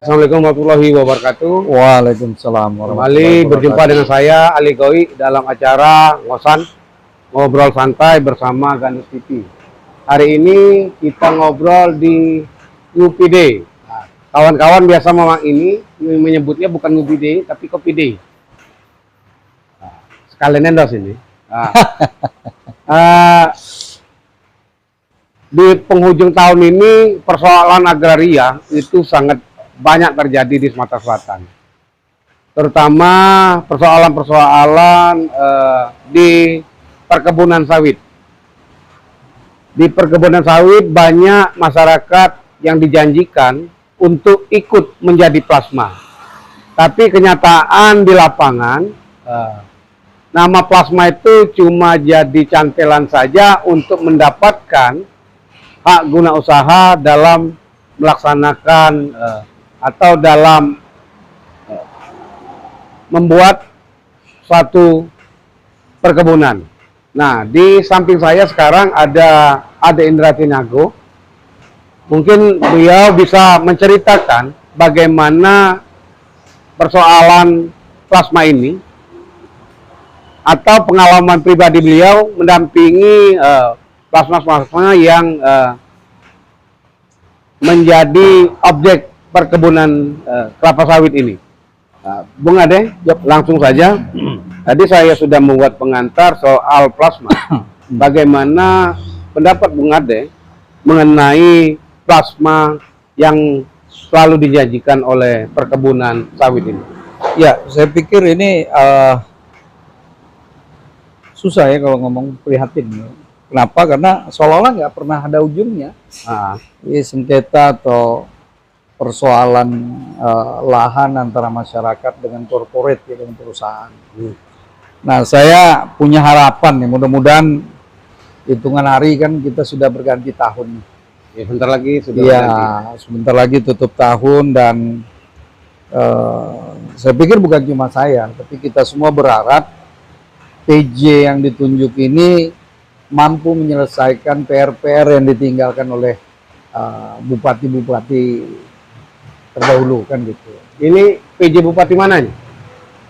Assalamualaikum warahmatullahi wabarakatuh. Waalaikumsalam Kembali berjumpa dengan saya Ali Goi dalam acara ngobrol santai bersama Gandus TV. Hari ini kita ngobrol di UPD. Kawan-kawan biasa memang ini menyebutnya bukan UPD tapi Kopi Day. Sekalian endorse ini. Di penghujung tahun ini persoalan agraria itu sangat banyak terjadi di Sumatera Selatan, terutama persoalan-persoalan di perkebunan sawit. Di perkebunan sawit banyak masyarakat yang dijanjikan untuk ikut menjadi plasma, tapi kenyataan di lapangan nama plasma itu cuma jadi cantelan saja untuk mendapatkan hak guna usaha dalam melaksanakan atau dalam membuat suatu perkebunan. Nah, di samping saya sekarang ada Ade Indra Tinago. Mungkin beliau bisa menceritakan bagaimana persoalan plasma ini atau pengalaman pribadi beliau mendampingi plasma yang menjadi objek perkebunan kelapa sawit ini. Bung Ade, langsung saja. Tadi saya sudah membuat pengantar soal plasma. Bagaimana pendapat Bung Ade mengenai plasma yang selalu dijanjikan oleh perkebunan sawit ini? Ya, saya pikir ini susah ya kalau ngomong prihatin. Kenapa? Karena seolah-olah nggak pernah ada ujungnya. Ini sengketa atau persoalan lahan antara masyarakat dengan korporat ya, dengan perusahaan. Nah, saya punya harapan nih, mudah-mudahan hitungan hari kan kita sudah berganti tahun. Ya, sebentar lagi sudah berganti. Sebentar lagi tutup tahun dan saya pikir bukan cuma saya, tapi kita semua berharap PJ yang ditunjuk ini mampu menyelesaikan PR-PR yang ditinggalkan oleh bupati-bupati terdahulu kan gitu. Ini PJ bupati mana nih?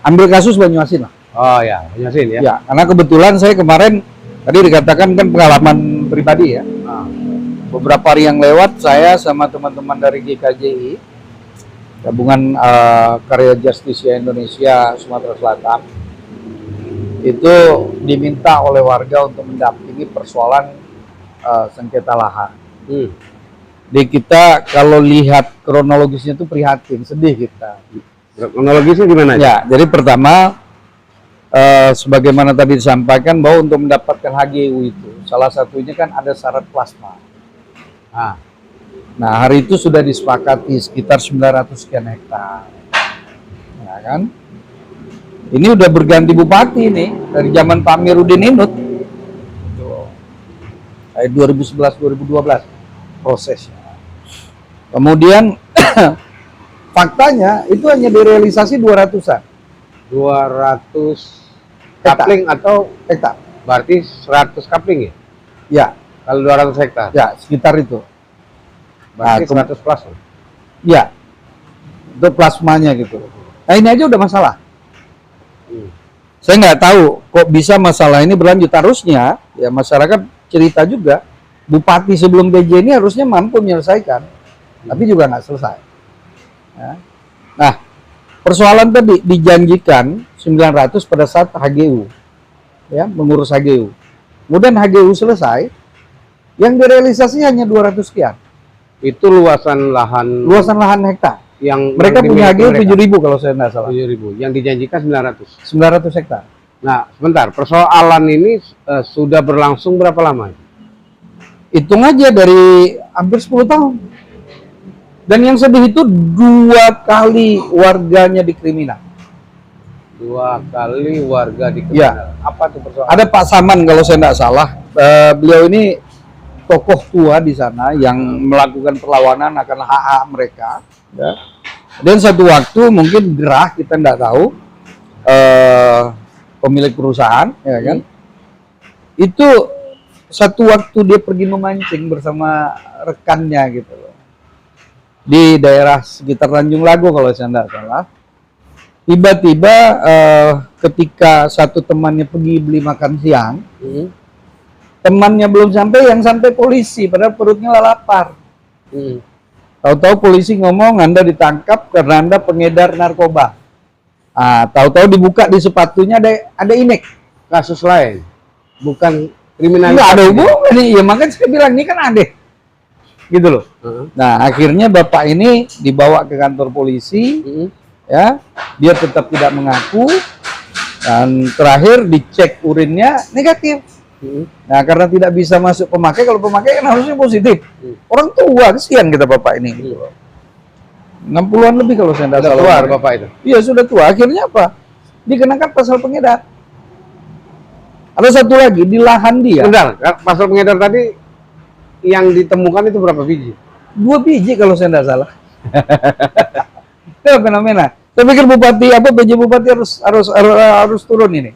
Ambil kasus Banyuasin lah. Oh ya, Banyuasin ya. Ya, karena kebetulan saya kemarin tadi dikatakan kan pengalaman pribadi ya. Beberapa hari yang lewat saya sama teman-teman dari GKJI, Gabungan Karya Justisia Indonesia Sumatera Selatan, itu diminta oleh warga untuk mendampingi persoalan sengketa lahan. Di kita kalau lihat kronologisnya itu prihatin, sedih kita. Kronologisnya gimana? Ya, jadi pertama sebagaimana tadi disampaikan bahwa untuk mendapatkan HGU itu salah satunya kan ada syarat plasma. Nah, hari itu sudah disepakati sekitar 900 sekian hektar. Ya kan? Ini udah berganti bupati nih dari zaman Pak Amiruddin Inut. 2011-2012 prosesnya. Kemudian faktanya itu hanya direalisasi 200-an. 200 kapling atau hektar? Berarti 100 kapling ya? Ya. Kalau 200 hektar? Ya, sekitar itu. Berarti 100 plus? Ya. Itu plasmanya gitu. Nah, ini aja udah masalah. Saya nggak tahu kok bisa masalah ini berlanjut. Harusnya ya masyarakat cerita juga bupati sebelum PJ ini harusnya mampu menyelesaikan, tapi juga nggak selesai. Ya. Nah, persoalan tadi dijanjikan 900 pada saat HGU, ya mengurus HGU. Kemudian HGU selesai, yang direalisasinya hanya 200 sekian. Itu luasan lahan hektar. Yang mereka punya HGU 7.000 kalau saya nggak salah. 7.000. Yang dijanjikan 900 hektar. Nah, sebentar. Persoalan ini sudah berlangsung berapa lama? Hitung aja dari hampir 10 tahun. Dan yang sedih itu 2 kali warganya dikriminal. 2 kali warga dikriminal. Ya. Apa tuh persoalan? Ada Pak Saman kalau saya nggak salah. Beliau ini tokoh tua di sana yang melakukan perlawanan akan hak-hak mereka. Ya. Dan satu waktu mungkin gerah, kita nggak tahu, pemilik perusahaan, ya kan? Itu satu waktu dia pergi memancing bersama rekannya gitu loh. di daerah sekitar Tanjung Lago kalau saya tidak salah. Tiba-tiba ketika satu temannya pergi beli makan siang, temannya belum sampai, yang sampai polisi, padahal perutnya lapar. Tahu-tahu polisi ngomong, Anda ditangkap karena Anda pengedar narkoba. Tahu-tahu dibuka di sepatunya ada inek. Kasus lain, bukan kriminalitas. Nggak ada hubungan nih, ya makanya saya bilang ini kan aneh. Gitu loh. Nah, akhirnya bapak ini dibawa ke kantor polisi, ya, dia tetap tidak mengaku, dan terakhir dicek urinnya negatif. Nah, karena tidak bisa masuk pemakai, kalau pemakai kan harusnya positif. Orang tua, kesian kita bapak ini. 60-an lebih kalau saya tidak salah. Keluar bapak itu. Iya, sudah tua. Akhirnya apa? Dikenakan pasal pengedar. Ada satu lagi di lahan dia. Bentar, pasal pengedar tadi yang ditemukan itu berapa biji? 2 biji kalau saya tidak salah. Itu fenomena. Saya pikir bupati PJ Bupati harus turun ini.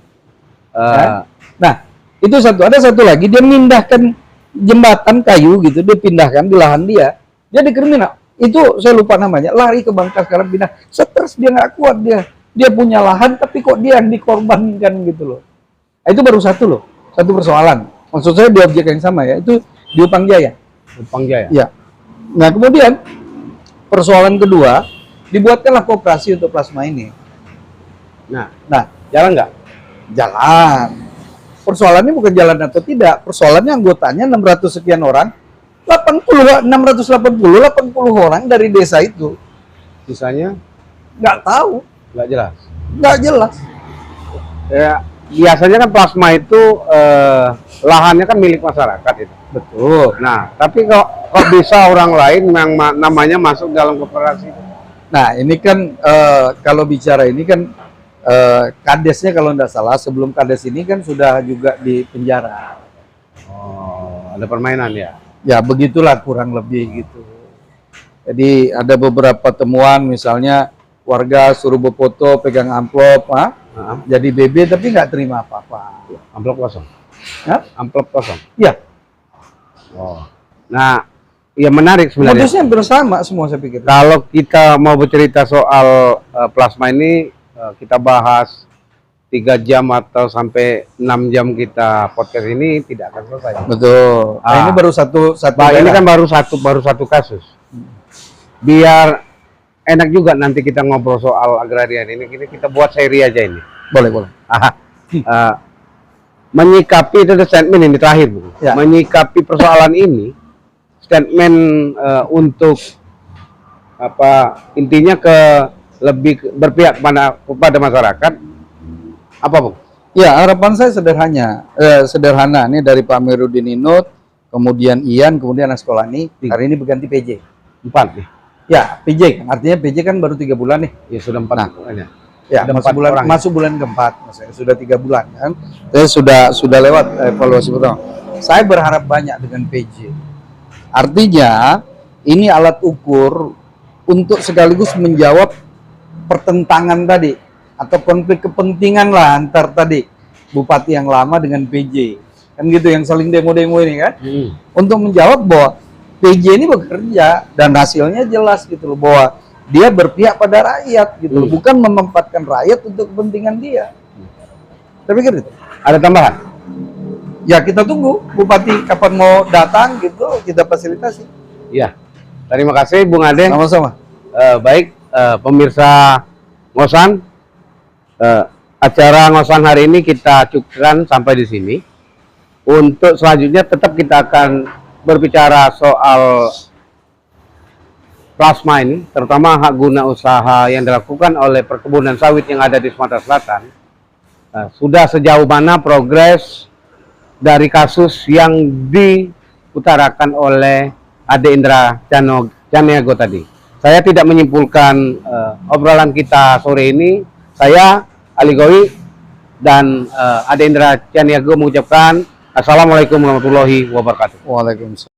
Nah, itu satu. Ada satu lagi, dia memindahkan jembatan kayu gitu, dia pindahkan di lahan dia. Dia dikriminal. Itu saya lupa namanya. Lari ke Bangka sekarang pindah. Stres, dia nggak kuat dia. Dia punya lahan tapi kok dia yang dikorbankan gitu loh. Nah, itu baru satu loh. Satu persoalan. Maksud saya di objek yang sama ya. Itu di Upang Jaya. Upang Jaya. Ya. Nah, kemudian persoalan kedua, dibuatkanlah koperasi untuk plasma ini. Nah, Nah, jalan nggak? jalan. Persoalannya bukan jalan atau tidak. Persoalannya anggotanya 600 sekian orang. 680 orang dari desa itu. Sisanya Nggak tahu. nggak jelas. Nggak jelas. Ya, biasanya kan plasma itu lahannya kan milik masyarakat itu. Betul. Nah, tapi kok bisa orang lain yang namanya masuk dalam koperasi? Nah, ini kan kalau bicara ini kan kadesnya kalau nggak salah sebelum kades ini kan sudah juga di penjara. Oh, ada permainan ya? Ya begitulah kurang lebih gitu. Jadi ada beberapa temuan misalnya warga suruh berfoto pegang amplop, jadi BB tapi nggak terima apa-apa. Amplop kosong? Hah? Amplop kosong? Ya, Oh. Nah, ya menarik sebenarnya. modusnya bersama semua saya pikir. Kalau kita mau bercerita soal plasma ini, kita bahas 3 jam atau sampai 6 jam kita podcast ini tidak akan selesai. Betul. Nah, ini baru satu Ini daerah. kan baru satu kasus. Biar enak juga nanti kita ngobrol soal agrarian ini, kita buat seri aja ini. Boleh. Menyikapi itu ada statement ini terakhir, Bu. Ya. Menyikapi persoalan ini, statement untuk apa intinya lebih berpihak kepada masyarakat. Apa, Bung? Ya, harapan saya sederhana nih dari Pak Amiruddin Inut, kemudian Ian, kemudian Askolani. Hari ini berganti PJ. 4 nih. Ya, PJ kan artinya PJ kan baru 3 bulan nih. Ya sudah 4 Nah. bulannya. Ya, Ada masuk 4 orang, masuk bulan keempat, maksudnya sudah 3 bulan kan. Saya sudah lewat evaluasi pertama. Saya berharap banyak dengan PJ. Artinya ini alat ukur untuk sekaligus menjawab pertentangan tadi atau konflik kepentingan lah antar tadi bupati yang lama dengan PJ. Kan gitu yang saling demo-demo ini kan. Untuk menjawab bahwa PJ ini bekerja dan hasilnya jelas gitu loh bahwa dia berpihak pada rakyat gitu loh, bukan memanfaatkan rakyat untuk kepentingan dia. Saya pikir itu. Ada tambahan? Ya kita tunggu bupati kapan mau datang gitu, kita fasilitasi. Iya. Terima kasih Bung Ade. Sama-sama. Baik, pemirsa Ngosan, acara Ngosan hari ini kita cukupkan sampai di sini. Untuk selanjutnya tetap kita akan berbicara soal plasma ini, terutama hak guna usaha yang dilakukan oleh perkebunan sawit yang ada di Sumatera Selatan. Sudah sejauh mana progres dari kasus yang diutarakan oleh Ade Indra Caniago tadi. Saya tidak menyimpulkan obrolan kita sore ini. Saya Ali Gowi dan Ade Indra Caniago mengucapkan Assalamualaikum warahmatullahi wabarakatuh. Waalaikumsalam.